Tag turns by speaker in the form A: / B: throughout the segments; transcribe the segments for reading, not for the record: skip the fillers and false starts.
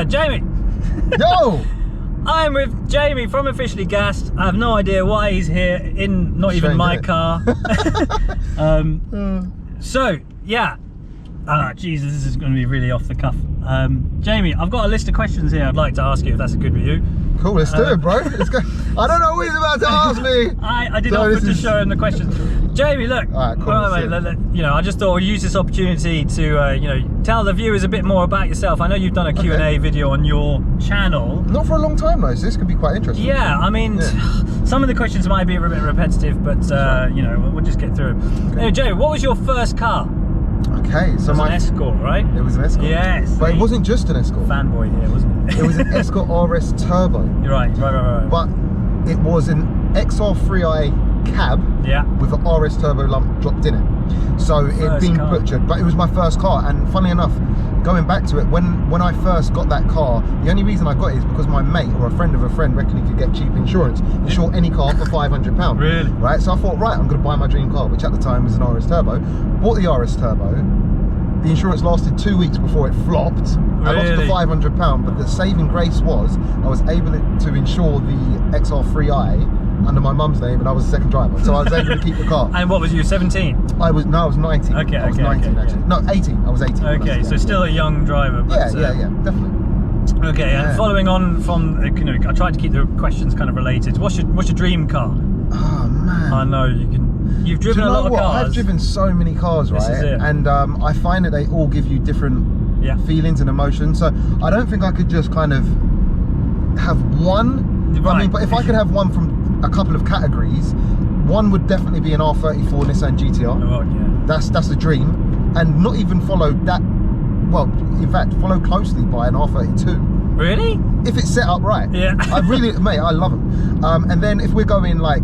A: Jamie!
B: Yo!
A: I'm with Jamie from Officially Gassed. I have no idea why he's here in not even my car. So, yeah. Jesus, this is going to be really off the cuff. Jamie, I've got a list of questions here I'd like to ask you, if that's good with you.
B: Cool, let's do it, bro. Let's go. I don't know what he's about to ask me.
A: I did offer to show him the questions. Jamie, look.
B: All right, cool.
A: You know, I just thought we'd use this opportunity to, you know, tell the viewers a bit more about yourself. I know you've done a Q&A video on your channel.
B: Not for a long time though, so this could be quite interesting.
A: Yeah, I mean, some of the questions might be a bit repetitive, but you know, we'll just get through them. Anyway, Jamie, what was your first car?
B: Okay, so
A: it was an Escort, right?
B: It was an Escort.
A: Yes.
B: But it wasn't just an Escort.
A: Fanboy here, wasn't it?
B: It was an Escort RS Turbo.
A: You're right.
B: But it was an XR3i cab with an RS Turbo lump dropped in it. So it'd been butchered, but it was my first car. And funny enough, going back to it, when I first got that car, the only reason I got it is because my mate or a friend of a friend reckoned he could get cheap insurance, insure any car for £500.
A: Really?
B: Right, so I thought, right, I'm going to buy my dream car, which at the time was an RS Turbo. Bought the RS Turbo. The insurance lasted 2 weeks before it flopped. I lost the £500, but the saving grace was I was able to insure the XR3i under my mum's name, and I was the second driver, so I was able to keep the car.
A: And what was you, 17?
B: I was 19.
A: Okay,
B: I was 19 actually. No, 18. I was 18.
A: Okay, so still a young driver. But,
B: yeah, definitely.
A: Okay, and following on from, you know, I tried to keep the questions kind of related. What's your dream car?
B: Oh man.
A: I know you've driven a lot of cars.
B: I've driven so many cars, right? This is it. And I find that they all give you different feelings and emotions. So I don't think I could just kind of have one. Right. I mean, but if I could have one from a couple of categories, one would definitely be an R34 Nissan GTR.
A: Oh yeah.
B: That's the dream, and not even follow that. Well, in fact, follow closely by an R32.
A: Really?
B: If it's set up right.
A: Yeah.
B: I really, mate, I love them. And then if we're going like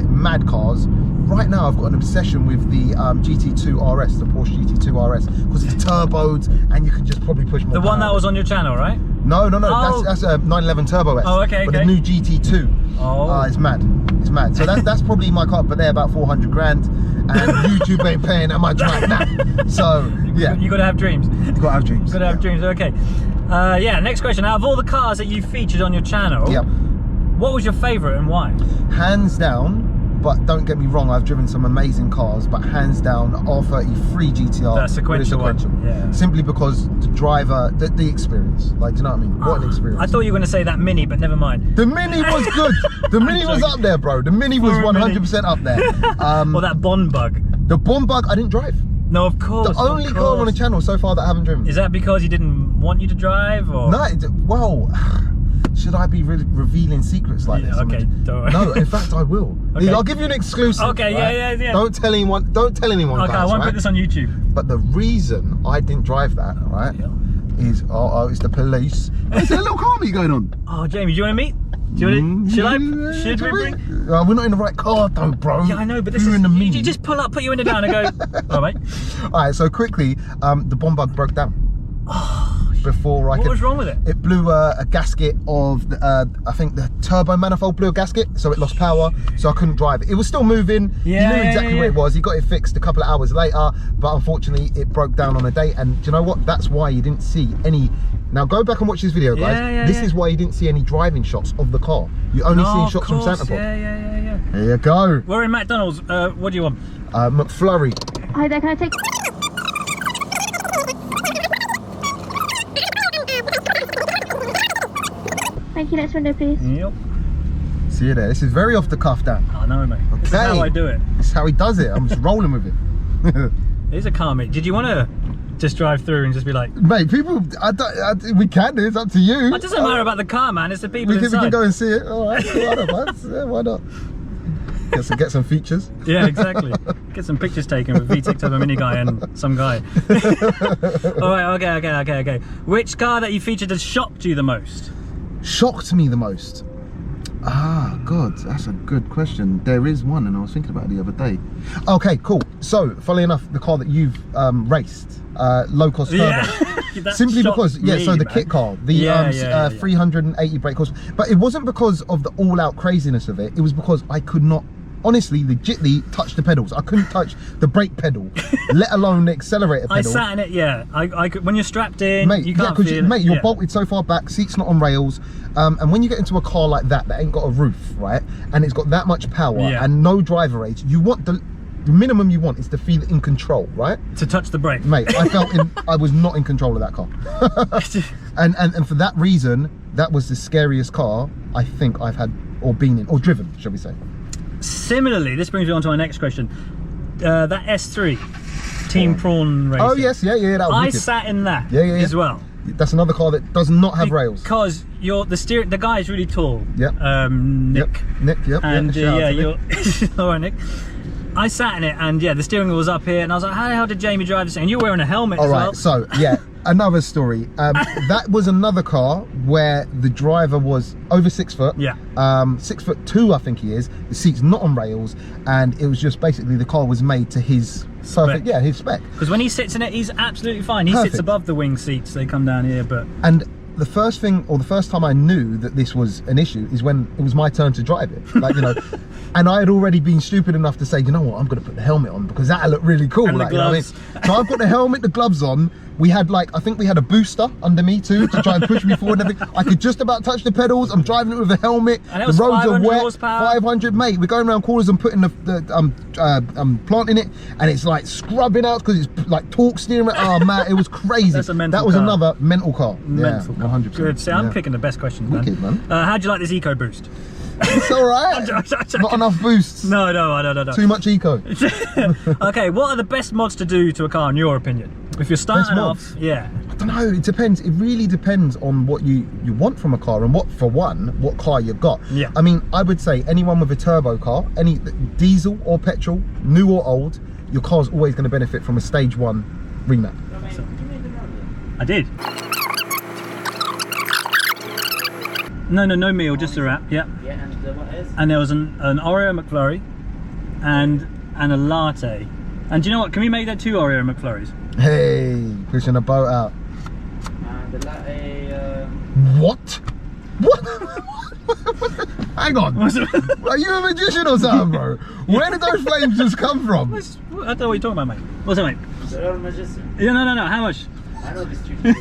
B: mad cars, right now I've got an obsession with the GT2 RS, the Porsche GT2 RS, because it's turboed and you can just probably push more.
A: The one that was on your channel, right?
B: No, oh. That's a 911 Turbo S.
A: Oh, okay,
B: But the new GT2.
A: Oh.
B: It's mad. It's mad. So that's probably my car, but they're about 400 grand, and YouTube ain't paying that much right now. So yeah,
A: you got to have dreams.
B: You got to have dreams.
A: Got to have dreams. Okay. Yeah. Next question. Out of all the cars that you featured on your channel, what was your favourite and why? Hands down.
B: But don't get me wrong, I've driven some amazing cars, but hands down, R33 GTR.
A: That sequential one. Yeah.
B: Simply because the driver, the experience. Like, do you know what I mean? What an experience.
A: I thought you were going to say that Mini, but never mind.
B: The Mini was good. The Mini was up there, bro. The Mini was 100% up there.
A: Or that Bond Bug.
B: The Bond Bug, I didn't drive.
A: No, of course.
B: The only car on the channel so far that I haven't driven.
A: Is that because he didn't want you to drive, or?
B: No, well, should I be revealing secrets like this?
A: Okay, don't worry.
B: No, in fact I will. Okay. I'll give you an exclusive.
A: Okay, right? yeah.
B: Don't tell anyone. Don't tell anyone.
A: Okay,
B: guys,
A: I won't put this on YouTube.
B: But the reason I didn't drive that, right, is it's the police. There's a little car meet going on.
A: Oh, Jamie, do you want to meet? Do you want to, should we bring?
B: We're not in the right car though, bro.
A: Yeah, I know, but this is in the Mini. You just pull up, put your window down, and go. All right.
B: All right. So quickly, the Bond Bug broke down. Before I
A: What was wrong with it?
B: It blew a gasket of, I think the turbo manifold blew a gasket, so it lost power, so I couldn't drive it. It was still moving, he knew exactly where it was, he got it fixed a couple of hours later, but unfortunately it broke down on a day, and do you know what? That's why you didn't see any, now go back and watch this video, guys. This is why you didn't see any driving shots of the car. You only seen shots from Santa Pod.
A: Yeah.
B: There you go.
A: We're in McDonald's, what do you want?
B: McFlurry.
C: Hi there, can I take... Thank you, next window please.
A: Yep.
B: See you there. This is very off the cuff, Dan.
A: I know, mate. Okay. This is how I do it.
B: This is how he does it. I'm just rolling with it.
A: It is a car, mate. Did you want to just drive through and just be like...
B: Mate, people, we can do it. It's up to you.
A: It doesn't matter about the car, man. It's the people inside.
B: We can go and see it. All right, why not, man? Yeah, why not? Get some features.
A: Yeah, exactly. Get some pictures taken with Vtec Turbo Mini guy and some guy. All right, okay. Which car that you featured has shocked you the most?
B: Shocked me the most? Ah, God, that's a good question. There is one, and I was thinking about it the other day. Okay, cool. So, funnily enough, the car that you've raced, low-cost turbo. Simply because, so the kit car, the 380 brake horse. But it wasn't because of the all-out craziness of it. It was because I could not honestly, legitly touch the pedals. I couldn't touch the brake pedal, let alone the accelerator pedal.
A: I sat in it, yeah. I could, when you're strapped in,
B: mate,
A: you can't feel it.
B: Mate, you're bolted so far back, seat's not on rails. And when you get into a car like that ain't got a roof, right? And it's got that much power and no driver aids, you want the minimum you want is to feel in control, right? To
A: touch the brake.
B: Mate, I was not in control of that car. and for that reason, that was the scariest car I think I've had or been in, or driven, shall we say.
A: Similarly, this brings me on to my next question. That S3, Team Prawn Racing.
B: Oh yes, yeah, that was
A: I
B: wicked.
A: sat in that as well.
B: That's another car that does not have rails.
A: Because the guy is really tall.
B: Yep.
A: Nick.
B: Nick, yep.
A: And you're all right, Nick. I sat in it, and yeah, the steering wheel was up here, and I was like, how the hell did Jamie drive this thing? And you're wearing a helmet as well.
B: Alright, so yeah, another story. That was another car where the driver was over 6 foot.
A: Yeah.
B: 6'2", I think he is. The seat's not on rails, and it was just basically the car was made to his perfect, his spec.
A: Because when he sits in it, he's absolutely fine. He sits above the wing seats, they come down here, but...
B: And the first thing, or the first time I knew that this was an issue is when it was my turn to drive it. Like, you know, and I had already been stupid enough to say, you know what, I'm going to put the helmet on because that'll look really cool.
A: And
B: like,
A: the gloves.
B: You know what I mean? So I've got the helmet, the gloves on. We had like, I think we had a booster under me too to try and push me forward and everything. I could just about touch the pedals. I'm driving it with a helmet.
A: And
B: the roads are wet.
A: Horsepower.
B: 500, mate. We're going around corners and putting I'm planting it, and it's like scrubbing out because it's like torque steering. Oh man, it was crazy.
A: That's a mental
B: that was
A: car.
B: another mental car.
A: Mental car.
B: 100%.
A: Good. See, I'm picking the best questions, man.
B: Wicked, man.
A: How'd you like this eco boost?
B: It's all right. Not enough boosts.
A: No.
B: Too much eco.
A: Okay, what are the best mods to do to a car in your opinion? If you're starting off, yeah.
B: I don't know, it depends. It really depends on what you want from a car and what car you've got.
A: Yeah.
B: I mean, I would say anyone with a turbo car, any diesel or petrol, new or old, your car's always going to benefit from a stage 1 remap.
A: I did. No meal, just a wrap. Yeah.
D: Yeah, and what is?
A: And there was an Oreo McFlurry and a latte. And do you know what? Can we make that 2 Oreo McFlurries?
B: Hey, pushing a boat out.
D: The latte.
B: What? Hang on. Are you a magician or something, bro? Where did those flames just come from?
A: I don't know what you're talking about, mate. What's that, mate?
D: They're all magician.
A: Yeah, no. How much?
D: I know this trick. You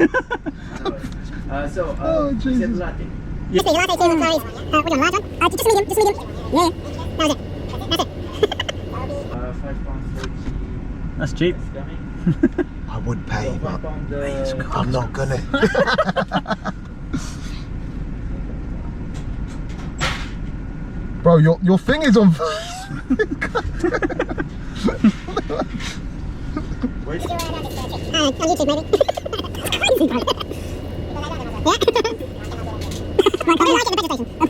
D: said latte.
E: Yeah. Latte, 2 McFlurries. What do you want, large one? Just medium. Yeah. That was it. That's it.
D: £5.40.
A: That's cheap.
B: I would pay,
D: So
B: but
D: £5
B: I'm not gonna. Bro, your thing is on fire.
D: Wait.
E: On YouTube, maybe.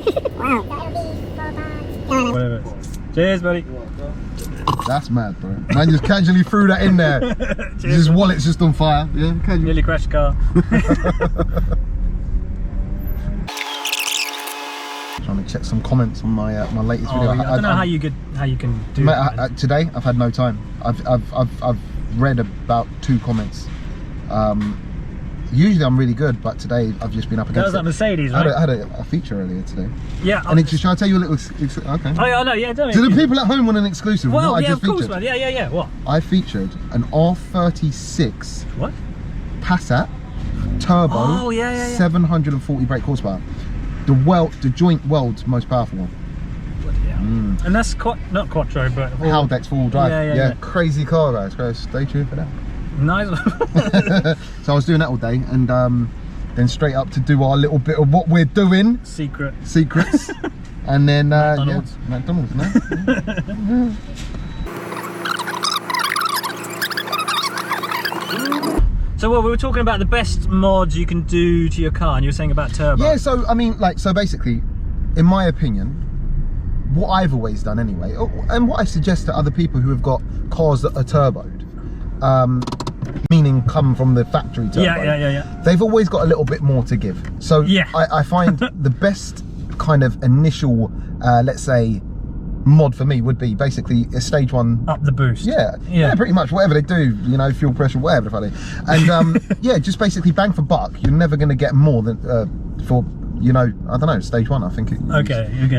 E: Wow.
A: Whatever. Cheers, buddy.
B: That's mad, bro. Man just casually threw that in there. His wallet's just on fire. Yeah, casually.
A: Nearly crashed car.
B: Trying to check some comments on my my latest video.
A: I don't know how you can do
B: Mate,
A: that.
B: today I've had no time. I've read about 2 comments. Usually I'm really good, but today I've just been up
A: That
B: against
A: was that Mercedes, right?
B: I had a feature earlier today.
A: Yeah.
B: And it's just trying to tell you a little. Okay.
A: Oh yeah, no, yeah. Don't
B: Do the people at home want an exclusive?
A: Well,
B: what
A: yeah,
B: I
A: of
B: just
A: course,
B: featured?
A: man. Yeah. What?
B: I featured an R36
A: What?
B: Passat turbo.
A: Oh, yeah.
B: 740 brake horsepower. The joint world's most powerful one.
A: Bloody hell. And that's not quattro, but
B: Haldex 4-wheel drive.
A: Yeah.
B: Crazy car, guys. Stay tuned for that.
A: Nice.
B: So I was doing that all day, and then straight up to do our little bit of what we're doing. Secrets. And then
A: McDonald's.
B: Yeah, McDonald's, no?
A: So what we were talking about the best mods you can do to your car, and you were saying about turbo.
B: Yeah, so I mean, so basically, in my opinion, what I've always done anyway, and what I suggest to other people who have got cars that are turboed, meaning come from the factory turbo.
A: Yeah.
B: They've always got a little bit more to give. So
A: Yeah.
B: I find the best kind of initial, let's say, mod for me would be basically a stage 1
A: Up the boost.
B: yeah, pretty much whatever they do, you know, fuel pressure, whatever the fuck. And yeah, just basically bang for buck. You're never going to get more than for you know, I don't know, stage 1. I think it, you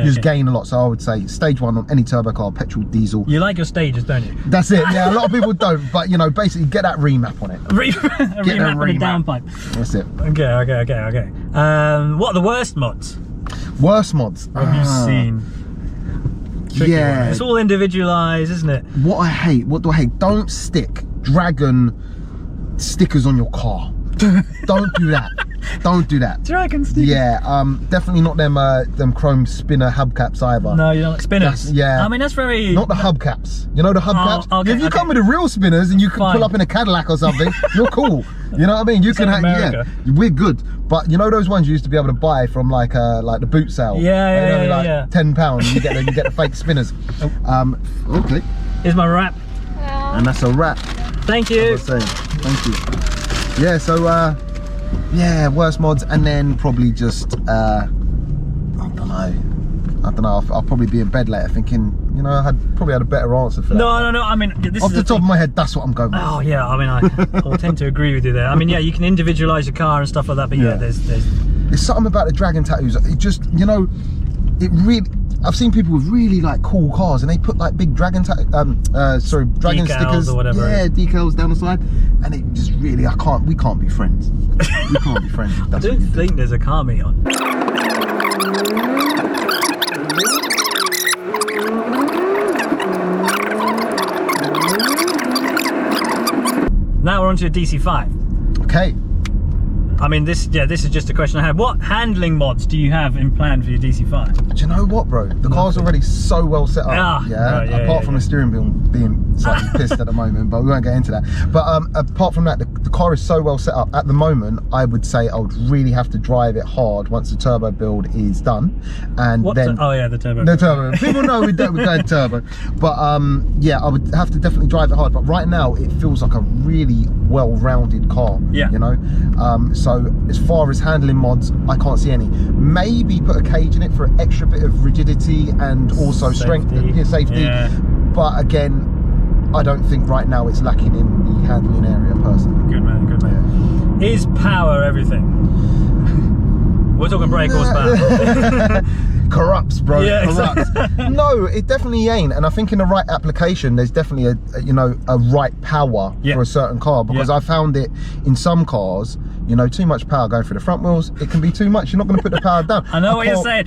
B: just gain a lot. So I would say stage 1 on any turbo car, petrol, diesel.
A: You like your stages, don't you?
B: That's it. Yeah, a lot of people don't, but you know, basically get that remap on it.
A: Remap on the downpipe.
B: That's it.
A: Okay. What are the worst mods?
B: Worst mods.
A: What have you seen? Tricky one. It's all individualized, isn't it?
B: What do I hate? Don't stick dragon stickers on your car. Don't do that. Don't do that.
A: Dragon stickers?
B: Yeah, definitely not them chrome spinner hubcaps either.
A: No, you don't like spinners?
B: Yeah.
A: I mean, that's very...
B: Not the hubcaps. You know the hubcaps?
A: Okay,
B: if you come with the real spinners and you can pull up in a Cadillac or something, you're cool. You know what I mean? You can have, yeah, we're good. But you know those ones you used to be able to buy from like the boot sale?
A: Yeah.
B: £10 and you get the fake spinners. Okay.
A: Here's my wrap.
B: And that's a wrap.
A: Thank you.
B: Thank you. Yeah, so yeah, worst mods, and then probably just I don't know. I'll probably be in bed later thinking, you know, I probably had a better answer for that.
A: No. I mean, this
B: off
A: is
B: the top of my head, that's what I'm going with.
A: Oh yeah, I mean, I will tend to agree with you there. I mean, yeah, you can individualize your car and stuff like that, but yeah, there's
B: something about the dragon tattoos. It just, you know, it really. I've seen people with really like cool cars and they put like big dragon dragon
A: decals
B: stickers
A: or whatever.
B: Yeah, decals down the side, and it just really, we can't be friends. We can't be friends.
A: I don't think there's a car meet on. Now we're on to a DC5.
B: Okay.
A: I mean, this is just a question I have. What handling mods do you have in plan for your DC5?
B: Do you know what, bro? The car's already so well set up. Apart from the steering wheel being slightly pissed at the moment, but we won't get into that. But apart from that, the car is so well set up. At the moment, I would say I would really have to drive it hard once the turbo build is done, and then
A: the turbo.
B: The turbo. People know we're going turbo, but yeah, I would have to definitely drive it hard. But right now, it feels like a really well-rounded car. Yeah. You know, so as far as handling mods, I can't see any. Maybe put a cage in it for an extra bit of rigidity and also strength, safety. Yeah. But again, I don't think right now it's lacking in the handling area personally.
A: Good man. Is power everything? We're talking brake horsepower.
B: Corrupts, bro.
A: Yeah,
B: corrupts.
A: exactly.
B: No, it definitely ain't. And I think in the right application, there's definitely a right power for a certain car, because I found it in some cars, you know, too much power going through the front wheels, it can be too much. You're not going to put the power down.
A: I know what you're saying.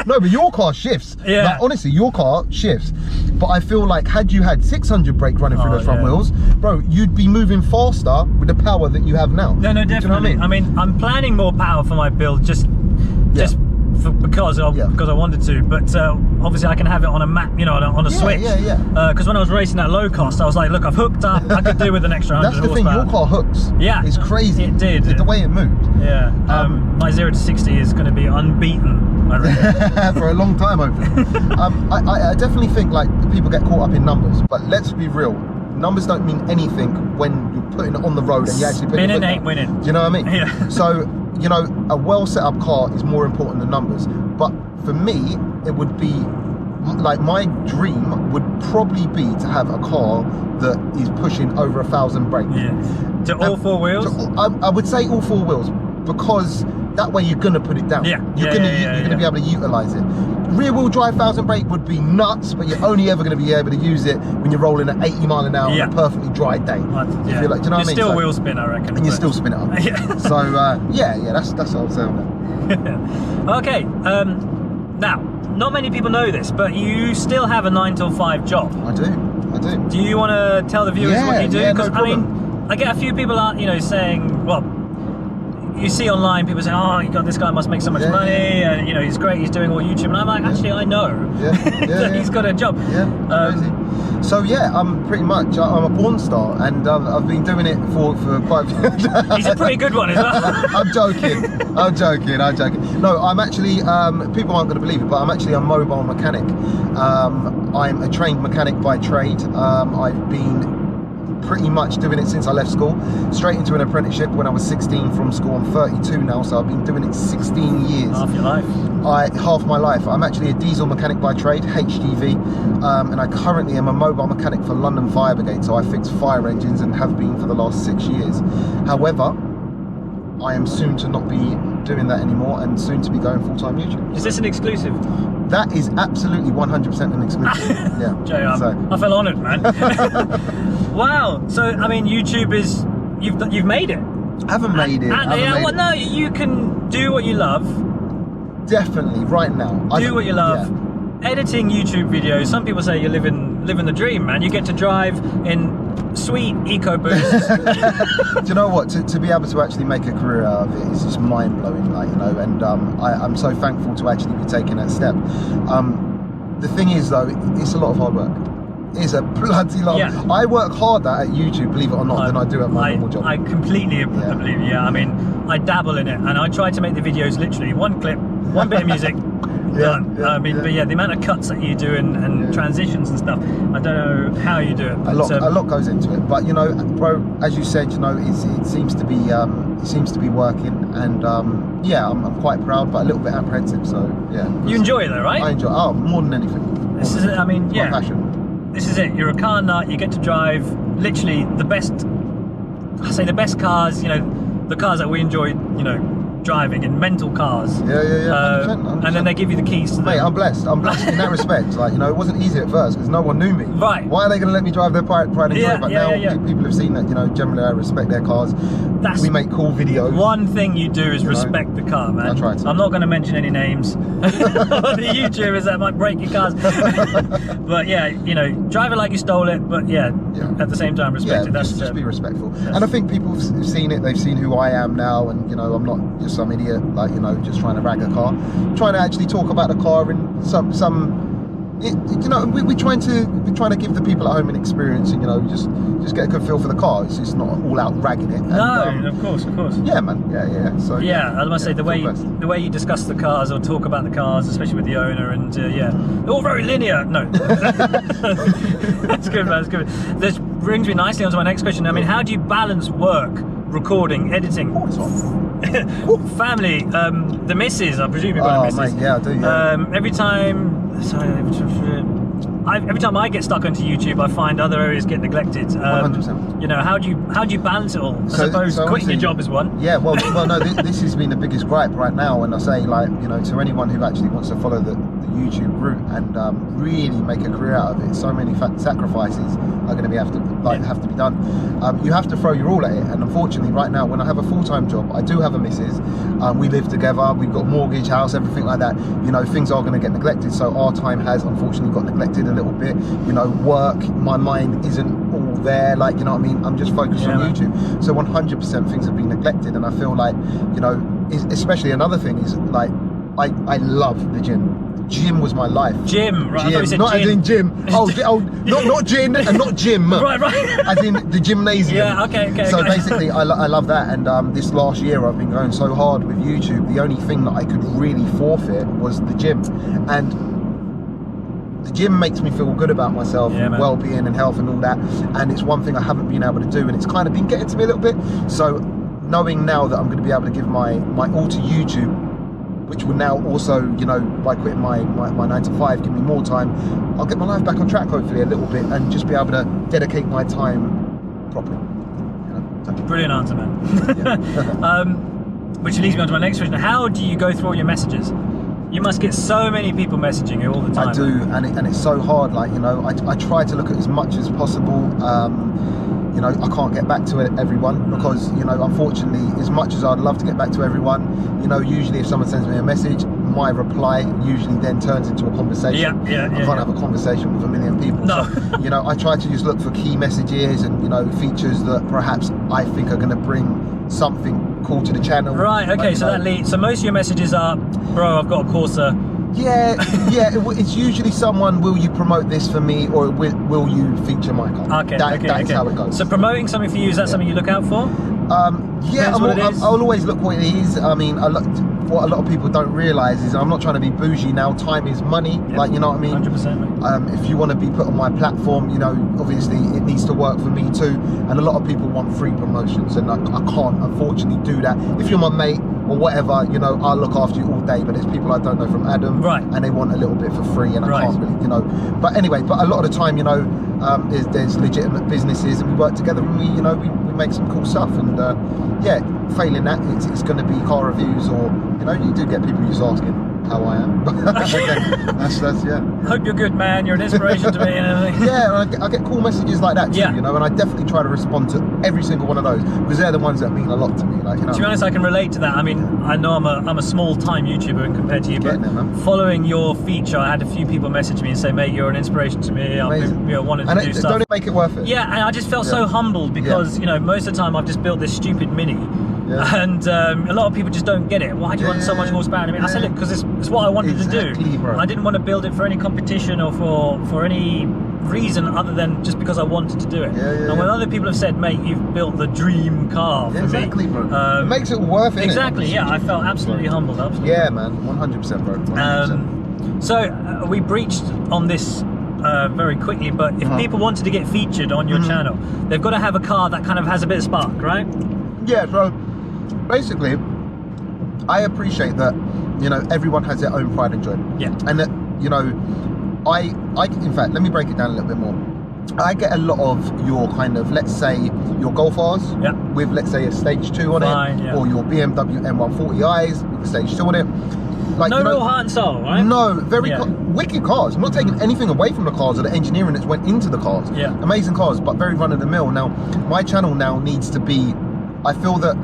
B: No, but your car shifts.
A: Yeah.
B: Like, honestly, your car shifts. But I feel like had you had 600 brake running through those front wheels, bro, you'd be moving faster with the power that you have now.
A: No, definitely. You know what I mean, I'm planning more power for my build just because I wanted to, but obviously I can have it on a map, you know, on a switch. Because when I was racing at low cost, I was like, look, I've hooked up. I could do with an extra 100
B: horsepower. That's the thing. Your car hooks. Yeah, it's crazy.
A: It did.
B: The way it moved.
A: Yeah. My 0 to 60 is going to be unbeaten, I reckon.
B: For a long time, hopefully. I definitely think like people get caught up in numbers, but let's be real. Numbers don't mean anything when you're putting it on the road and you actually put it in.
A: Ain't winning.
B: Do you know what I mean?
A: Yeah.
B: So, you know, a well set up car is more important than numbers. But for me, it would be like, my dream would probably be to have a car that is pushing over 1,000 brake.
A: Yeah. To all four wheels?
B: I would say all four wheels, because that way you're gonna put it down.
A: Yeah.
B: You're gonna be able to utilize it. Rear wheel drive 1,000 brake would be nuts, but you're only ever going to be able to use it when you're rolling at 80 mile an hour on a perfectly dry day.
A: Yeah.
B: Feel like, do you know what I mean?
A: Still wheel spin, I reckon.
B: And you still spin it up. Yeah. So yeah, that's what I would say on that.
A: Okay. Now, not many people know this, but you still have a 9 till 5 job.
B: I do.
A: Do you want to tell the viewers what you do?
B: Yeah,
A: Because
B: no problem.
A: I mean, I get a few people out, you know, saying, well, you see online people say, oh, this guy must make so much money, and you know, he's great, he's doing all YouTube, and I'm like, actually, I know that he's got a job.
B: Crazy. So yeah, I'm pretty much, I'm a porn star, and I've been doing it for quite a few years. He's
A: a pretty good one as well.
B: I'm joking. No, I'm actually, people aren't going to believe it, but I'm actually a mobile mechanic. I'm a trained mechanic by trade. I've been pretty much doing it since I left school, straight into an apprenticeship when I was 16 from school. I'm 32 now, so I've been doing it 16 years.
A: Half your life.
B: Half my life. I'm actually a diesel mechanic by trade, HGV, and I currently am a mobile mechanic for London Fire Brigade, so I fix fire engines and have been for the last 6 years. However, I am soon to not be doing that anymore and soon to be going full-time YouTube.
A: Is this an exclusive?
B: That is absolutely 100% an exclusive. Yeah.
A: Jay, I feel honoured, man. Wow. So I mean, YouTube is you've made it.
B: I haven't made it.
A: No, you can do what you love.
B: Definitely, right now.
A: Do what you love.
B: Yeah.
A: Editing YouTube videos. Some people say you're living the dream, man. You get to drive in sweet eco boosts.
B: Do you know what? To be able to actually make a career out of it is just mind blowing, like, you know. And I'm so thankful to actually be taking that step. The thing is, though, it's a lot of hard work. It's a bloody lot. Yeah. I work harder at YouTube, believe it or not, than I do at my normal job.
A: I completely believe. Yeah, I mean, I dabble in it, and I try to make the videos literally one clip, one bit of music. Done. I mean, but yeah, the amount of cuts that you do and transitions and stuff, I don't know how you do it. But,
B: a lot goes into it, but you know, bro, as you said, you know, it seems to be working, and yeah, I'm quite proud, but a little bit apprehensive. So yeah.
A: You enjoy it though, right?
B: I enjoy. Oh, more than anything.
A: This is it. I mean, yeah.
B: My passion.
A: This is it. You're a car nut. You get to drive literally the best. I say the best cars. You know, the cars that we enjoy. You know. Driving in mental cars.
B: Yeah. 100%.
A: And then they give you the keys to them.
B: Mate, I'm blessed in that respect. Like, you know, it wasn't easy at first because no one knew me.
A: Right.
B: Why are they going to let me drive their pride and joy? But now people have seen that, you know, generally I respect their cars. We make cool videos.
A: One thing you do is respect the car, man.
B: I try to.
A: I'm not going to mention any names. The YouTubers that might break your cars. But yeah, you know, drive it like you stole it, but at the same time respect it. That's
B: just be respectful. And I think people have seen it, they've seen who I am now, and you know, I'm not just some idiot, like, you know, just trying to rag a car. Trying to actually talk about the car in you know, we're trying to give the people at home an experience, and you know, just get a good feel for the car. It's just not all out ragging it. And,
A: of course.
B: Yeah, man. Yeah. So
A: I must say the way you discuss the cars or talk about the cars, especially with the owner, and they're all very linear. No, that's good, man. That's good. This brings me nicely onto my next question. I mean, how do you balance work, recording, editing, family, the missus? I presume you've got a missus.
B: Mate, yeah, I do. Yeah.
A: Every time I get stuck onto YouTube, I find other areas get neglected.
B: 100%.
A: You know, how do you balance it all? I suppose quitting your job is one.
B: Yeah, well, no, this has been the biggest gripe right now, and I say, like, you know, to anyone who actually wants to follow the YouTube route and really make a career out of it, so many sacrifices are going to have to be done. You have to throw your all at it, and unfortunately, right now, when I have a full-time job, I do have a missus. We live together. We've got a mortgage, house, everything like that. You know, things are going to get neglected. So our time has unfortunately got neglected a little bit. You know, work. My mind isn't all there. Like, you know what I mean? I'm just focused on YouTube. So 100% things have been neglected, and I feel like, you know, especially another thing is like I love the gym. Gym was my life.
A: Gym, right?
B: Gym. Not as in gym. Not gin and not gym.
A: Right.
B: As in the gymnasium.
A: Yeah, okay.
B: So basically, I love that. And this last year, I've been going so hard with YouTube. The only thing that I could really forfeit was the gym. And the gym makes me feel good about myself, well-being and health and all that. And it's one thing I haven't been able to do, and it's kind of been getting to me a little bit. So knowing now that I'm going to be able to give my all to YouTube, which will now also, you know, by quitting my 9 to 5, give me more time, I'll get my life back on track, hopefully, a little bit, and just be able to dedicate my time properly. You know? So.
A: Brilliant answer, man. Which leads me on to my next question. How do you go through all your messages? You must get so many people messaging you all the time.
B: I do, and it's so hard. Like, you know, I try to look at as much as possible. You know, I can't get back to everyone because, you know, unfortunately, as much as I'd love to get back to everyone, you know, usually if someone sends me a message, my reply usually then turns into a conversation. I can't have a conversation with a million people.
A: No.
B: So, you know, I try to just look for key messages and, you know, features that perhaps I think are going to bring something cool to the channel.
A: Right, okay, like, so that leads, so most of your messages are, bro, I've got a Corsa.
B: Yeah, it's usually someone, will you promote this for me, or will you feature my car?
A: Okay,
B: that's how it goes.
A: So promoting something for you, is that something you look out for?
B: I'll always look what it is. I mean, what a lot of people don't realise is I'm not trying to be bougie now. Time is money, like, you know what I mean?
A: 100%.
B: If you want to be put on my platform, you know, obviously it needs to work for me too. And a lot of people want free promotions, and I can't, unfortunately, do that. If you're my mate or whatever, you know, I'll look after you all day. But there's people I don't know from Adam,
A: right,
B: and they want a little bit for free, and I can't really, you know. But anyway, a lot of the time, you know, There's legitimate businesses, and we work together, and we make some cool stuff. And yeah, failing that, it's going to be car reviews, or you do get people just asking how I am. that's yeah.
A: Hope you're good, man. You're an inspiration to me and everything.
B: Yeah, and I get cool messages like that too, and I definitely try to respond to every single one of those, because they're the ones that mean a lot to me. To be
A: honest, I can relate to that. I mean, I know I'm a small time YouTuber compared to you, but following your feature, I had a few people message me and say, mate, you're an inspiration to me. I wanted to do stuff.
B: Don't it make it worth it?
A: Yeah, and I just felt so humbled because most of the time I've just built this stupid Mini. Yeah. And a lot of people just don't get it. Why do you want so much horsepower? I mean, I said it because it's what I wanted to do.
B: Bro.
A: I didn't want to build it for any competition or for any reason other than just because I wanted to do it. And when other people have said, mate, you've built the dream car for
B: me. Bro. It makes it worth it.
A: Exactly, yeah. I felt absolutely humbled. Absolutely.
B: Yeah, man. 100%, bro. 100%.
A: So we breached on this very quickly, but if people wanted to get featured on your channel, they've got to have a car that kind of has a bit of spark, right?
B: Yeah, so basically, I appreciate that, everyone has their own pride and joy.
A: Yeah.
B: And that, I in fact, let me break it down a little bit more. I get a lot of your kind of, let's say, your Golf R's with, let's say, a stage 2 on it, or your BMW M140i's with a stage 2 on it. Like,
A: no real heart and soul, right?
B: No, very wicked cars. I'm not taking anything away from the cars or the engineering that's went into the cars.
A: Yeah.
B: Amazing cars, but very run-of-the-mill. Now, my channel now needs to be, I feel that,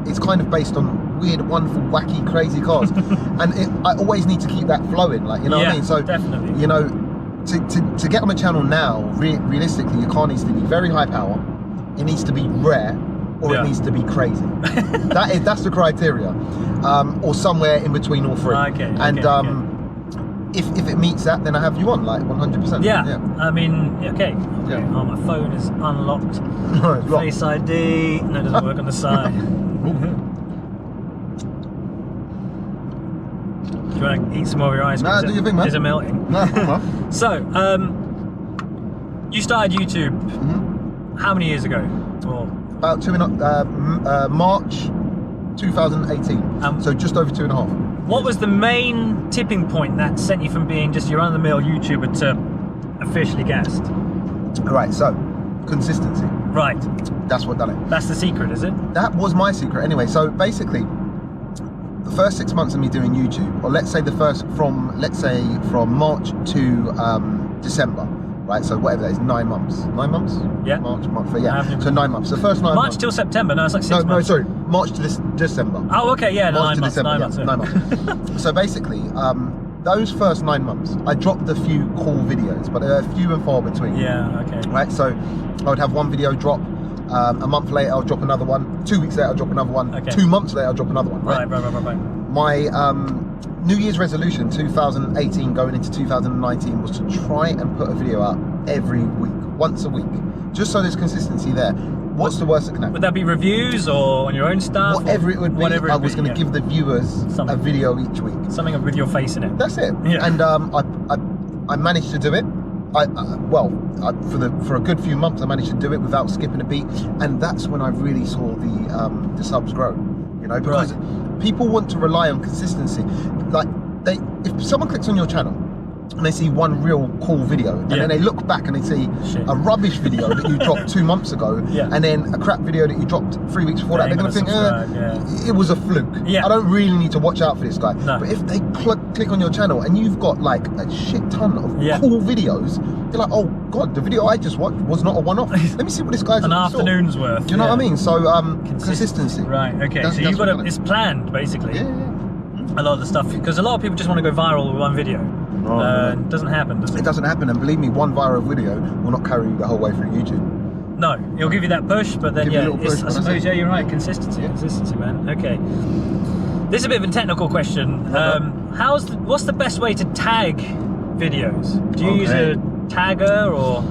B: it's kind of based on weird, wonderful, wacky, crazy cars. And I always need to keep that flowing, what I mean? So,
A: definitely.
B: To get on the channel now, realistically, your car needs to be very high power, it needs to be rare, or it needs to be crazy. That's the criteria. Or somewhere in between all three. If it meets that, then I have you on, 100%.
A: Yeah. I mean, okay. Oh, my phone is unlocked. Face ID. No, it doesn't work on the side. Do you want to eat some more of your ice cream?
B: Nah, do your thing, man.
A: Is it melting?
B: Nah,
A: So, you started YouTube how many years ago? Or
B: about March 2018. So just over 2.5.
A: What was the main tipping point that sent you from being just your run-of-the-mill YouTuber to officially gassed?
B: Right, so consistency.
A: Right.
B: That's what done it.
A: That's the secret, is it?
B: That was my secret anyway. So basically, the first 6 months of me doing YouTube, or let's say from March to December, right? So whatever that is, 9 months. 9 months?
A: Yeah.
B: March, so 9 months. The first 9 months.
A: March till September. No, it's like 6 months.
B: No, sorry. March to December.
A: Oh, okay, yeah,
B: March
A: 9 months.
B: December,
A: 9 months.
B: 9 months. So basically, those first 9 months, I dropped a few cool videos, but they're few and far between.
A: Yeah, okay.
B: Right, so I would have one video drop. A month later, I'll drop another one. 2 weeks later, I'll drop another one.
A: Okay.
B: 2 months later, I'll drop another one. Right. My New Year's resolution, 2018 going into 2019, was to try and put a video out every week, once a week, just so there's consistency there. What's the worst that can happen?
A: Would that be reviews or on your own stuff?
B: Whatever it would be, I was going to give the viewers a video each week.
A: Something with your face in it.
B: That's it. Yeah. And I managed to do it. For a good few months, I managed to do it without skipping a beat, and that's when I really saw the subs grow. Because people want to rely on consistency. If someone clicks on your channel and they see one real cool video, and then they look back and they see a rubbish video that you dropped 2 months ago, and then a crap video that you dropped 3 weeks before that, they're going to think, it was a fluke. I don't really need to watch out for this guy.
A: No.
B: But if they click on your channel and you've got a shit ton of cool videos, they're like, oh god, the video I just watched was not a one-off. Let me see what this guy's
A: an afternoon's worth.
B: Do you know what I mean? So consistency.
A: Right. Okay. So you've got it's planned basically.
B: Yeah.
A: A lot of the stuff, because a lot of people just want to go viral with one video. It doesn't happen, does it?
B: It doesn't happen, and believe me, one viral video will not carry you the whole way through YouTube.
A: No, it'll give you that push, but then I suppose you're right. Consistency, man. Okay. This is a bit of a technical question. What's the best way to tag videos? Do you use a tagger or?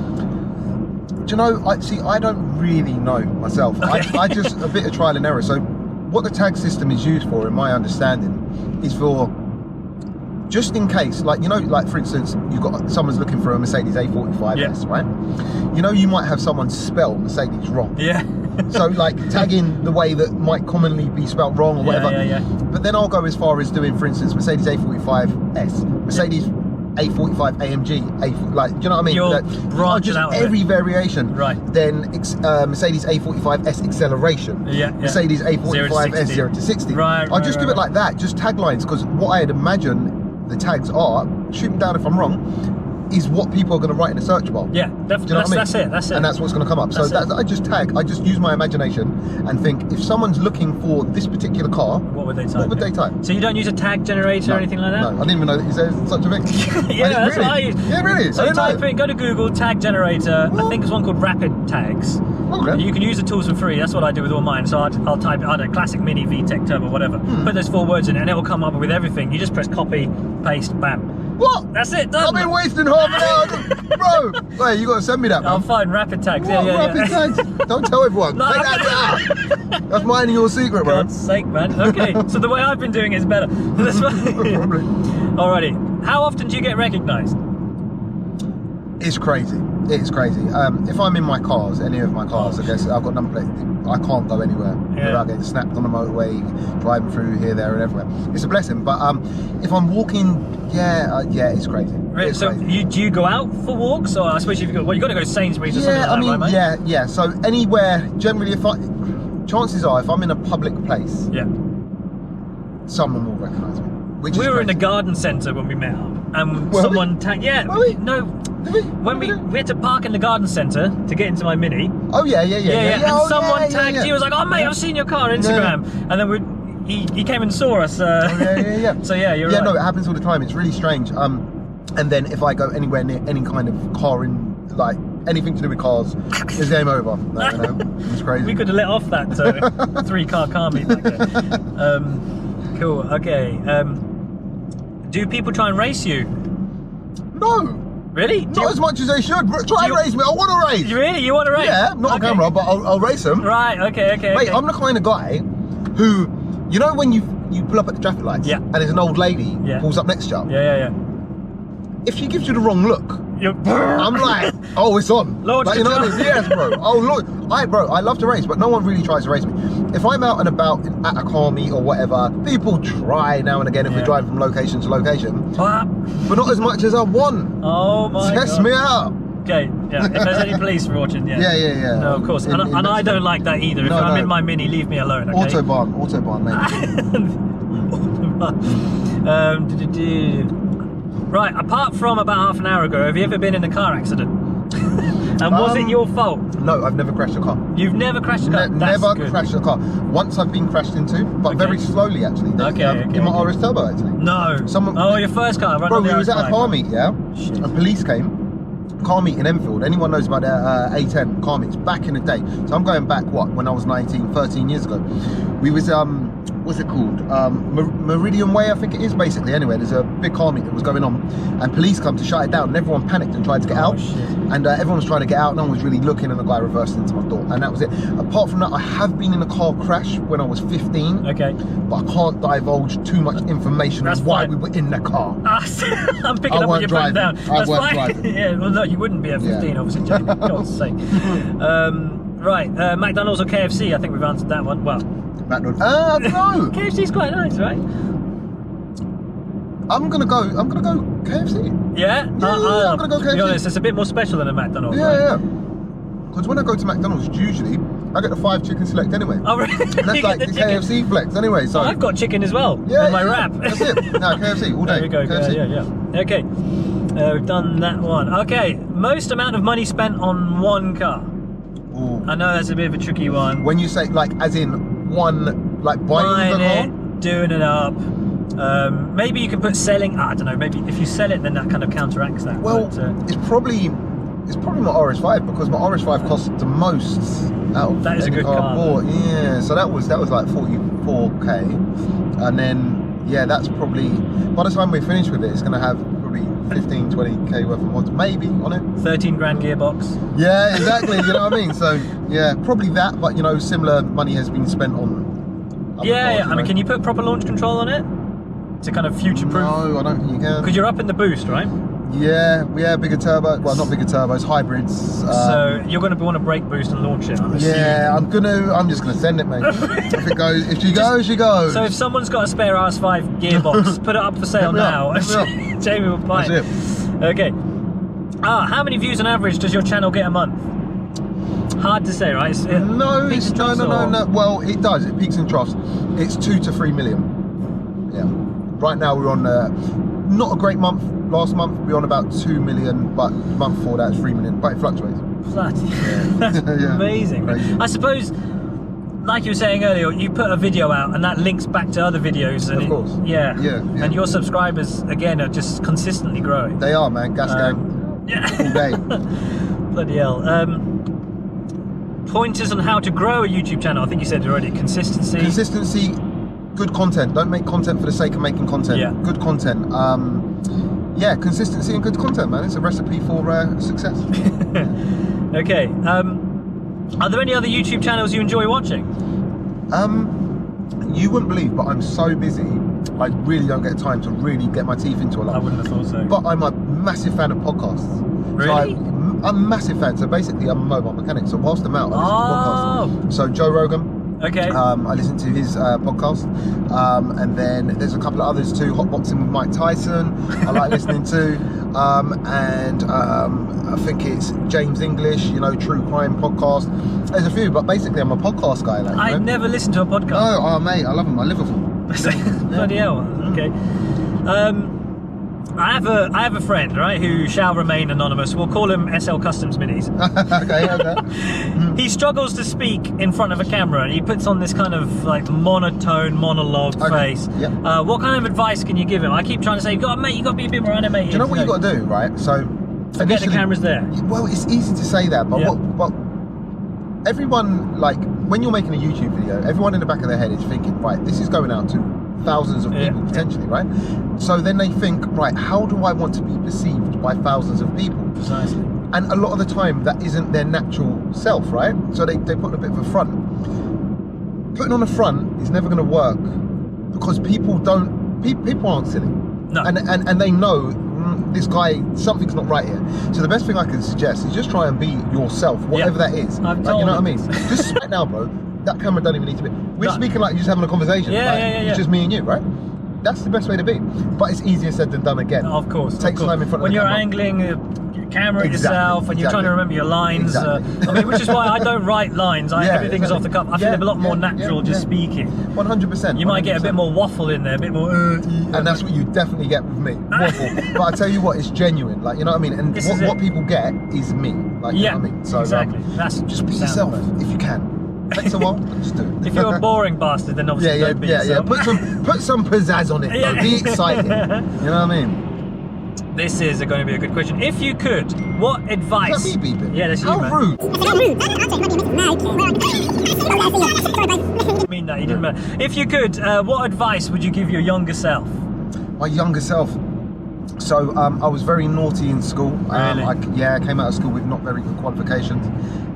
B: Do you know? I don't really know myself. Okay. I just a bit of trial and error. So, what the tag system is used for, in my understanding, is for just in case, for instance, you've got someone's looking for a Mercedes A45S, right? You might have someone spell Mercedes wrong. Yeah. So tagging the way that might commonly be spelled wrong or whatever.
A: Yeah.
B: But then I'll go as far as doing, for instance, Mercedes A45S, Mercedes A45 AMG, like, do you know what I mean?
A: You're
B: like,
A: branching
B: just
A: out of
B: every
A: it.
B: variation.
A: Right.
B: Then Mercedes A45S acceleration.
A: Yeah.
B: Mercedes A45S 0 to 60.
A: Right.
B: I'll just do it like that, just taglines, because what I'd imagine the tags are, shoot me down if I'm wrong, is what people are going to write in a search bar.
A: Yeah, definitely.
B: Do you know what I mean?
A: That's it.
B: And that's what's going to come up. So I just use my imagination and think, if someone's looking for this particular car,
A: what would they type?
B: What would they type?
A: So you don't use a tag generator or anything like that?
B: No, I didn't even know that. Is there such a thing?
A: Yeah, that's what I use.
B: Yeah, really?
A: So type in, go to Google, tag generator.
B: What?
A: I think there's one called Rapid Tags.
B: Okay.
A: You can use the tools for free. That's what I do with all mine. So I'll type, I don't know, classic mini Vtec turbo, whatever. Put those 4 words in it and it will come up with everything. You just press copy, paste, bam.
B: What?
A: That's it, done.
B: I've been wasting half an hour. Bro, wait, you got to send me that, man.
A: I'll find Rapid Tags.
B: What?
A: Yeah.
B: Rapid tags? Don't tell everyone.
A: No,
B: Take that down. That's mine and your secret, bro.
A: God's sake, man. Okay, so the way I've been doing it is better. That's fine.
B: Probably.
A: Alrighty. How often do you get recognised?
B: It's crazy. It's crazy. If I'm in my cars, any of my cars, I guess I've got number plate. I can't go anywhere without getting snapped on the motorway, driving through here, there, and everywhere. It's a blessing. But if I'm walking, it's crazy.
A: Right,
B: It's
A: so
B: crazy.
A: do you go out for walks, or I suppose you've got, well, you got to go to Sainsbury's or something like that, right, mate?
B: yeah. So anywhere, generally, chances are, if I'm in a public place,
A: Yeah.
B: someone will recognise me. Which
A: We
B: is
A: were in the
B: crazy.
A: garden centre when we met up, and
B: Were
A: someone tagged. Yeah,
B: Were we?
A: no.
B: Did we?
A: When we had to park in the garden centre to get into my Mini.
B: Oh yeah.
A: And
B: Oh,
A: someone
B: yeah,
A: tagged
B: yeah.
A: you. Was like, "Oh mate, I've seen your car on Instagram," and then he came and saw us.
B: Yeah.
A: So yeah, you're right.
B: Yeah, no, it happens all the time. It's really strange. And then if I go anywhere near any kind of car in, like anything to do with cars, it's game over. Like, you know, it's crazy.
A: We could have let off that 3-car car meet back there. Cool. Okay. Do people try and race you?
B: No.
A: Really?
B: Not as much as they should. Try and race me. I want to race.
A: Really? You want to race?
B: Yeah, not on camera, but I'll race them.
A: Right. Okay.
B: Mate, I'm the kind of guy who, you know, when you pull up at the traffic lights,
A: Yeah.
B: and there's an old lady
A: Yeah.
B: pulls up next to you.
A: Yeah.
B: If she gives you the wrong look,
A: You're...
B: I'm like, oh, it's on.
A: Lord,
B: like, you know what I mean? Yes, bro. Oh, look, I love to race, but no one really tries to race me. If I'm out and about at a car meet or whatever, people try now and again if we're driving from location to location, but not as much as I want.
A: Oh my God.
B: Test me out.
A: Okay, yeah. If there's any police watching, yeah.
B: Yeah.
A: No, of course. And I don't like that either. If I'm in my Mini, leave me alone, okay?
B: Autobahn,
A: mate. Right, apart from about half an hour ago, have you ever been in a car accident? And was it your fault?
B: No, I've never crashed a car.
A: You've never crashed a car? That's
B: Never
A: good.
B: crashed a car. Once I've been crashed into, but very slowly actually. In my RS Turbo actually.
A: No. Your first car?
B: Bro, we was at a car meet, yeah?
A: Shit.
B: And police came. Car meet in Enfield. Anyone knows about the A10 car meets back in the day. So I'm going back, when I was 19, 13 years ago. We was, what's it called? Meridian Way, I think it is, basically. Anyway, there's a big car meet that was going on, and police come to shut it down, and everyone panicked and tried to get out.
A: Shit.
B: And everyone was trying to get out, no one was really looking, and the guy reversed into my door, and that was it. Apart from that, I have been in a car crash when I was 15,
A: Okay.
B: but I can't divulge too much information on why we were in the car.
A: I'm picking up what you're putting down.
B: I
A: That's
B: weren't
A: fine.
B: driving.
A: Yeah, well, no, you wouldn't be at 15, obviously, Jamie. God's sake. Right, McDonald's or KFC? I think we've answered that one. Well,
B: McDonald's. I don't know.
A: KFC's quite nice, right?
B: I'm gonna go KFC.
A: Yeah?
B: I'm gonna go
A: To be
B: KFC.
A: honest, it's a bit more special than a McDonald's, right?
B: Yeah. Because when I go to McDonald's, usually I get the 5 chicken select anyway.
A: Oh, really?
B: And that's
A: You
B: like
A: get
B: the
A: chicken.
B: KFC flex anyway. So
A: I've got chicken as well.
B: yeah,
A: in my wrap.
B: That's it. No, KFC all day.
A: There we go.
B: KFC.
A: Yeah. Okay. We've done that one. Okay. Most amount of money spent on one car.
B: Ooh.
A: I know that's a bit of a tricky one.
B: When you say like, as in one, like buying the car.
A: it, doing it up. Maybe you can put selling. I don't know. Maybe if you sell it, then that kind of counteracts that.
B: Well,
A: but,
B: it's probably my RS5 because my RS5 cost the most out of
A: That is a
B: any
A: good car,
B: I bought. Yeah, so that was like 44k, and then that's probably by the time we're finished with it, it's gonna have probably 15, 20k worth of mods maybe on it.
A: 13 grand gearbox.
B: Yeah, exactly. You know what I mean? So yeah, probably that, but you know, similar money has been spent on.
A: Yeah. I mean, can you put proper launch control on it to kind of future-proof?
B: No, I don't think you can.
A: Because you're up in the boost, right?
B: Yeah, bigger turbo. Well, not bigger turbos, hybrids.
A: So you're going to want a brake boost and launch it. I'm
B: just gonna send it, mate. if she goes, she goes.
A: So if someone's got a spare RS5 gearbox, put it up for sale now. Jamie will buy it. Okay. How many views on average does your channel get a month? Hard to say, right?
B: No. Well, it does. It peaks and troughs. It's 2 to 3 million. Yeah. Right now we're on not a great month. Last month we were on about 2 million, but the month before that 3 million. But it fluctuates.
A: That's amazing.
B: Crazy.
A: I suppose, like you were saying earlier, you put a video out and that links back to other videos. And
B: of course.
A: Yeah. And your subscribers again are just consistently growing.
B: They are, man. Gas gang.
A: Yeah.
B: All day.
A: Bloody hell. Pointers on how to grow a YouTube channel. I think you said already. Consistency.
B: Good content. Don't make content for the sake of making content.
A: Yeah.
B: Good content. Consistency and good content, man. It's a recipe for success.
A: Okay. Are there any other YouTube channels you enjoy watching?
B: You wouldn't believe, but I'm so busy. I really don't get time to really get my teeth into a lot.
A: I wouldn't have thought so.
B: But I'm a massive fan of podcasts.
A: Really?
B: So I'm a massive fan. So basically, I'm a mobile mechanic. So whilst I'm out, I listen to podcasts. So Joe Rogan.
A: Okay.
B: I listen to his podcast, and then there's a couple of others too. Hotboxing with Mike Tyson, I like listening to, and I think it's James English, true crime podcast. There's a few, but basically I'm a podcast guy.
A: I never listened to a podcast.
B: Oh, mate, I love them. I live with them.
A: Bloody hell. Okay. I have a friend, right, who shall remain anonymous. We'll call him SL Customs Minis.
B: Okay.
A: He struggles to speak in front of a camera, and he puts on this kind of like monotone monologue face.
B: Yeah.
A: What kind of advice can you give him? I keep trying to say, you got to be a bit more animated.
B: Do you know what you got to do, right? So
A: forget the camera's there.
B: Well, it's easy to say that, but what everyone, like, when you're making a YouTube video, everyone in the back of their head is thinking, right, this is going out to thousands of people potentially, right? So then they think, right, how do I want to be perceived by thousands of people?
A: Precisely.
B: And a lot of the time that isn't their natural self, right? So they put on a bit of a front. Putting on a front is never going to work because people aren't silly.
A: No.
B: And they know this guy, something's not right here. So the best thing I can suggest is just try and be yourself, whatever that is. Like, you know what I mean? Just right now, bro. That camera don't even need to be. We're speaking like you're just having a conversation. It's just me and you, right? That's the best way to be. But it's easier said than done again.
A: Of course.
B: It takes time in front of the camera.
A: When you're angling your camera at yourself and you're trying to remember your lines. Which is why I don't write lines. Everything is off the cuff. I feel a lot more natural just speaking.
B: 100%.
A: You might get a bit more waffle in there, a bit more.
B: And that's what you definitely get with me. Waffle. But I tell you what, it's genuine. Like, you know what I mean? And what people get is me. Like, you know what I mean? So
A: exactly. That's
B: just be yourself if you can. Takes a while, just do it.
A: If you're a boring bastard, then obviously don't be yourself.
B: Put some pizzazz on it, though. Be exciting. You know what I mean?
A: This is going to be a good question. If you could, what advice?
B: Is that me beeping?
A: Yeah, that's you, man.
B: How rude.
A: I mean that, you didn't matter. If you could, what advice would you give your younger self?
B: My younger self. So I was very naughty in school.
A: Really?
B: I came out of school with not very good qualifications.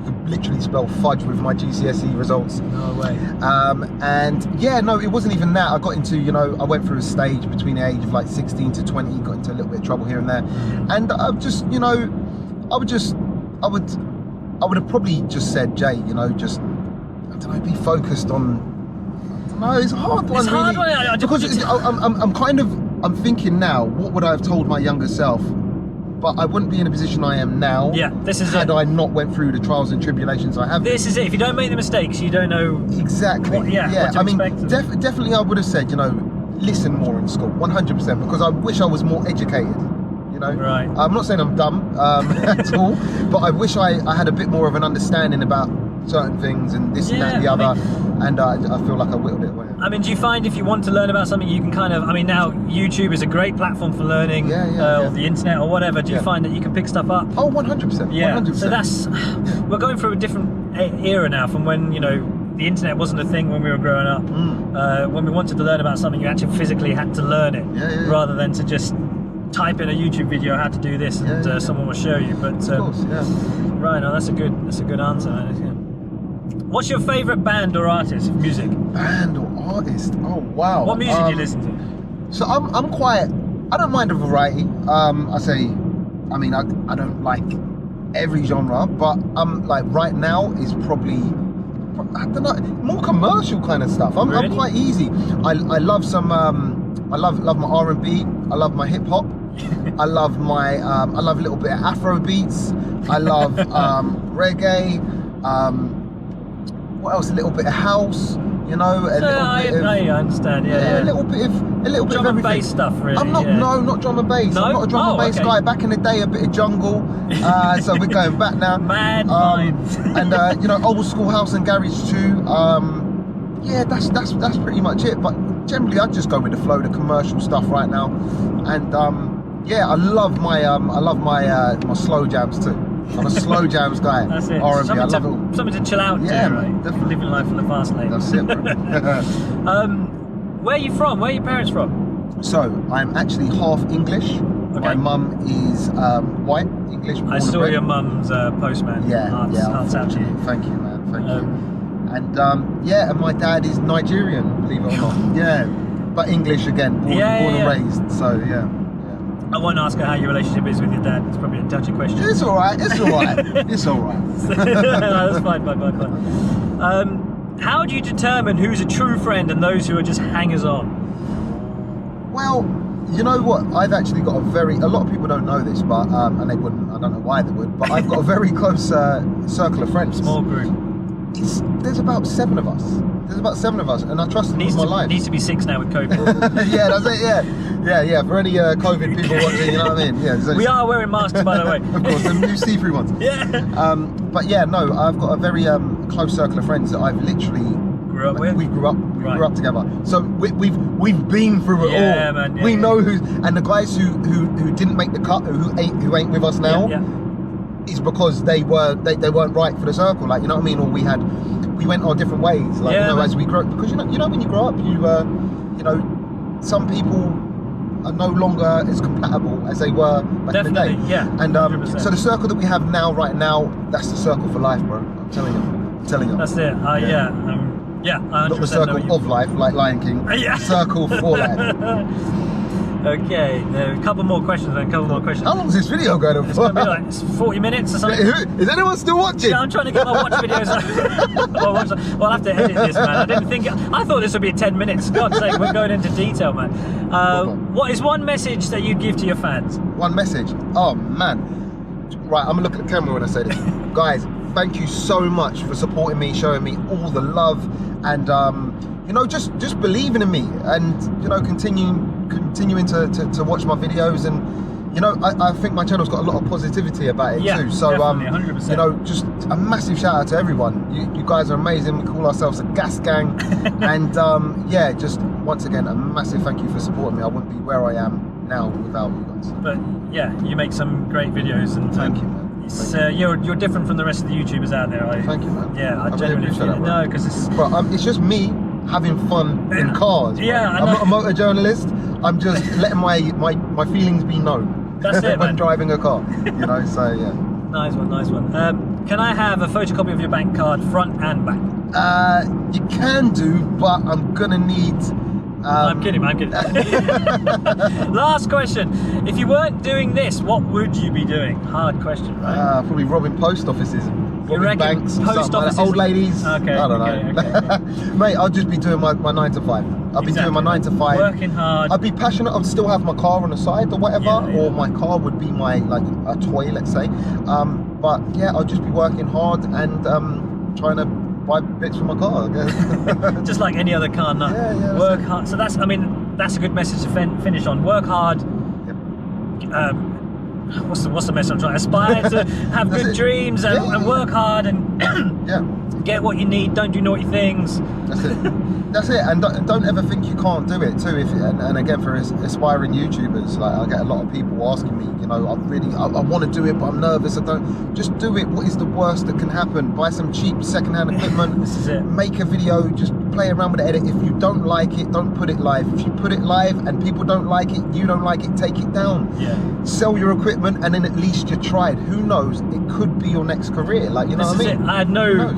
B: Could literally spell fudge with my GCSE results.
A: No way.
B: It wasn't even that. I got into, I went through a stage between the age of like 16 to 20, got into a little bit of trouble here and there. And I just, I would have probably just said, Jay, be focused on, it's a hard one.
A: It's a hard one.
B: Because I'm thinking now, what would I have told my younger self? But I wouldn't be in a position I am now.
A: Yeah, this is
B: had I not went through the trials and tribulations I have.
A: This is it. If you don't make the mistakes, you don't know
B: exactly.
A: What to expect.
B: Definitely, I would have said, listen more in school, 100%, because I wish I was more educated.
A: Right.
B: I'm not saying I'm dumb at all, but I wish I had a bit more of an understanding about certain things and this and that and the other, and I feel like I whittled it away.
A: I mean, do you find if you want to learn about something, you can kind of, now YouTube is a great platform for learning, or the internet or whatever. Do you find that you can pick stuff up?
B: Oh, 100%.
A: Yeah.
B: 100%.
A: So we're going through a different era now from when, the internet wasn't a thing when we were growing up. When we wanted to learn about something, you actually physically had to learn it, rather than to just type in a YouTube video how to do this and someone will show you. But
B: of course,
A: right, no, that's a good answer. What's your favourite band or artist of music?
B: Band or artist? Oh wow.
A: What music do you listen to?
B: So I'm quite I don't mind a variety. I mean, I don't like every genre, but like right now is probably, I don't know, more commercial kind of stuff. I'm quite easy. I love some I love my R&B. I love my hip hop. I love a little bit of Afro beats. I love reggae. What else? A little bit of house. You know,
A: I understand. Yeah,
B: a little bit of
A: drum and bass stuff, really.
B: I'm not not drum and bass.
A: No?
B: I'm not a drum and bass guy. Back in the day, a bit of jungle. So we're going back now.
A: Mad vibes.
B: And you know, old school house and garage too. Yeah, that's pretty much it. But generally, I just go with the flow, the commercial stuff right now. And yeah, I love my my slow jams too. I'm a slow jams guy.
A: That's it.
B: R&B, I love it.
A: Something to chill out to, right?
B: Definitely.
A: Living life in the fast lane.
B: That's it, bro.
A: Where are you from? Where are your parents from?
B: So, I'm actually half English.
A: Okay.
B: My mum is white, English.
A: I saw your mum's postman.
B: Yeah,
A: Hearts out to you.
B: Thank you, man. Thank you. And yeah, and my dad is Nigerian, believe it or not. Yeah, but English again, born and raised. So yeah.
A: I won't ask her how your relationship is with your dad. It's probably a touchy question.
B: It's all right. It's all right. It's all right.
A: That's fine. How do you determine who's a true friend and those who are just hangers-on?
B: Well, you know what? I've actually got a lot of people don't know this, but and they wouldn't. I don't know why they would, but I've got a very close circle of friends.
A: Small group.
B: There's about 7 of us. And I trust them with my life.
A: Needs to be 6 now with COVID.
B: Yeah, that's it. Yeah. For any COVID people watching, you know what I mean? Yeah.
A: We are wearing masks, by the way.
B: Of course, the new see-through ones.
A: Yeah.
B: But yeah, no, I've got a very close circle of friends that I've literally
A: grew up with.
B: We grew up together. So we've been through it all.
A: Yeah, man. Yeah,
B: we know who's, and the guys who didn't make the cut, who ain't with us now.
A: Yeah.
B: Is because they weren't right for the circle, like, you know what I mean, or we went our different ways, like, you know, as we grow, because you know when you grow up, you know, some people are no longer as compatible as they were back in the day.
A: Yeah.
B: And so the circle that we have now, right now, that's the circle for life, bro. I'm telling you.
A: That's it. Yeah, 100%
B: not the circle of life, like Lion King.
A: Yeah.
B: Circle for life.
A: Okay, a couple more questions.
B: How long is this video going on for?
A: It's going to be like 40 minutes or something.
B: Is anyone still watching?
A: Yeah, I'm trying to get my watch videos. Well, I'll have to edit this, man. I thought this would be 10 minutes. God's sake, we're going into detail, man. What is one message that you'd give to your fans?
B: One message? Oh, man. Right, I'm going to look at the camera when I say this. Guys, thank you so much for supporting me, showing me all the love, and you know, just believing in me, and you know, continuing to watch my videos, and you know, I think my channel's got a lot of positivity about it too. So
A: definitely, 100%.
B: you know, just a massive shout out to everyone. You guys are amazing. We call ourselves a gas gang, and yeah, just once again a massive thank you for supporting me. I wouldn't be where I am now without you guys.
A: But yeah, you make some great videos, and
B: thank you, man.
A: You're different from the rest of the YouTubers out there.
B: Thank you, man.
A: Yeah, I genuinely feel it. No, because
B: it's just me having fun in cars.
A: Yeah,
B: I'm not a motor journalist. I'm just letting my feelings be known.
A: That's it,
B: when
A: man.
B: driving a car. You know, so yeah.
A: Nice one. Can I have a photocopy of your bank card, front and back?
B: You can do, but I'm gonna need.
A: I'm kidding. Last question. If you weren't doing this, what would you be doing? Hard question, right?
B: Probably robbing post offices, robbing banks,
A: post offices?
B: Old ladies.
A: Okay.
B: I don't know.
A: Okay.
B: Mate, I'll just be doing my 9 to 5. I'll be doing my 9 to 5.
A: Working hard.
B: I'd be passionate. I'd still have my car on the side or whatever, or my car would be my, like, a toy, let's say. But yeah, I'll just be working hard and trying to buy bits for my car, I guess.
A: Just like any other car nut.
B: Yeah,
A: work hard. So that's a good message to finish on. Work hard.
B: Yep.
A: What's the message I'm trying to aspire to? Have good dreams and work hard and get what you need. Don't do naughty things.
B: That's it. And don't ever think you can't do it too. And again, for aspiring YouTubers, like, I get a lot of people asking me, you know, I want to do it, but I'm nervous. Just do it. What is the worst that can happen? Buy some cheap secondhand equipment.
A: This is it.
B: Make a video. Just play around with the edit. If you don't like it, don't put it live. If you put it live and people don't like it, you don't like it, take it down.
A: Yeah.
B: Sell your equipment, and then at least you tried. Who knows? It could be your next career. Like, you know what I mean?
A: I had no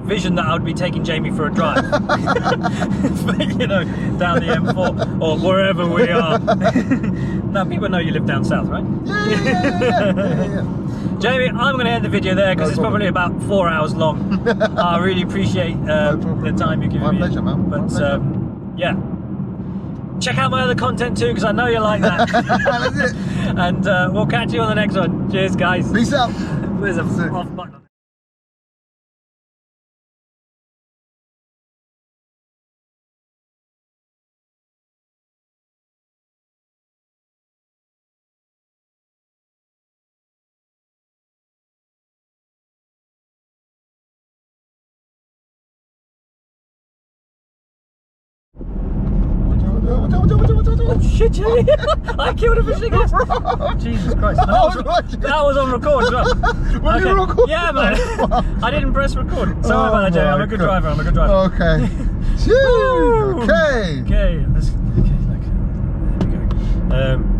A: vision that I would be taking Jamie for a drive. You know, down the M4 or wherever we are. Now people know you live down south, right?
B: Yeah.
A: Jamie, I'm going to end the video there because it's probably about 4 hours long. I really appreciate the time you're giving me.
B: My pleasure, man.
A: But yeah, check out my other content too because I know you like that.
B: That's it.
A: And we'll catch you on the next one. Cheers, guys.
B: Peace out.
A: There's a off button. Oh shit, Jamie! I killed a fishing guest! Jesus Christ. And that was on record as well.
B: Were you recording?
A: Yeah, man. I didn't press record. Sorry about that, Jamie. I'm a good driver.
B: Okay. Phew. Okay.
A: Okay. There we go.